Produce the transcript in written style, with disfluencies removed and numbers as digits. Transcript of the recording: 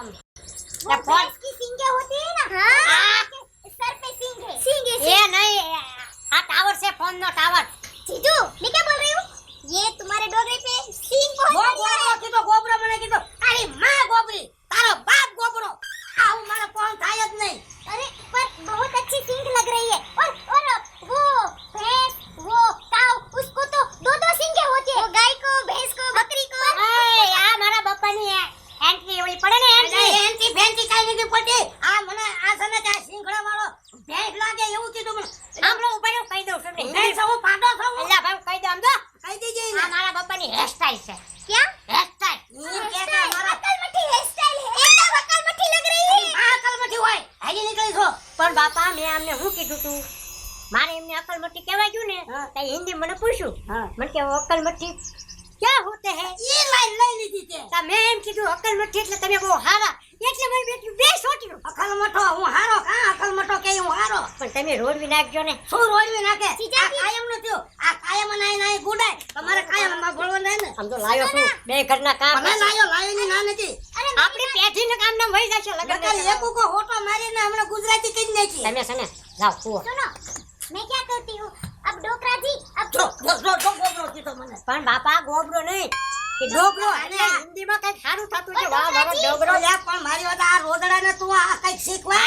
क्या फोन की सींगे होती है ना हाँ सर पे सींग है ये नहीं हाँ टावर से फोन नो टावर जीजू मैं क्या बोल रही हूँ ये तुम्हारे डोगरे पे सींग बहुत बढ़िया है કીધો ગોબરો મને કીધો તારી માં ગોબરી તારો બાપ ગોબરો આવું મારો ફોન થાય જ નહીં अरे पर बहुत अच्छी सींग लग रही है और वो भैंस वो काऊ उसको तो दो सींगे होती है वो गाय को भैंस को बकरी को એ આ મારા બાપાની એન્ટ્રી ઓલી પડે ને એન્ટ્રી ફેન્સી કાઈ નથી પડતી આ મને આ સને કે સિંગડા વાળો ભેંસ લાગે એવું કીધું મને આમલો ઉપાડ્યો કહી દઉં તમને ભેંસ હું પાડો છું એલા ભાઈ કહી દઉં તો કહી દેજે આ મારા બાપાની હેરસ્ટાઈલ છે क्या હેરસ્ટાઈલ ये क्या मारा अकल मठी हेयर स्टाइल है एकदम अकल मठी लग रही है આ અકલમઠી હોય હાજી નીકળી છો પણ બાપા મેં આમને શું કીધું તું મારે એમને અકલમઠી કહેવાય ગયું ને તો હિન્દી મને પૂછ્યું મને કે અકલમઠી क्या होते हैं ये लाइन લઈ લીધી છે તો મેં એમ કીધું અકલમઠી એટલે તમે બહુ હારા એટલે મારી બેટી બે સોટલું અકલમઠો હું હારો કા અકલમઠો કે હું હારો પણ તમે રોડવી નાખજો ને શું રોડવી નાખે આ કાયમ ન થયો આ કાયમ નાઈ ગુડાય તમારે કાયમ માં ભળવો નહીં ને સમજો લાયો છું બે ઘરના કામ મને લાયો ની ના નથી આપણી પેઢીને કામ નામ વહી જશે લગન એકુકો હોટો મારીને હમણાં ગુજરાતી કહી નાખી તમે છે ને જાઓ કુવો सुनो मैं क्या करती हूँ अब डोकरा जी अब ગોબરો કીધો મને પણ બાપા ગોબરો નહીં કે ડોગરો અને હિન્દીમાં કઈ સારું થતું છે વાહ મારો ડોગરો લે પણ મારી વાત આ રોદડાને તું આ કઈ શીખવા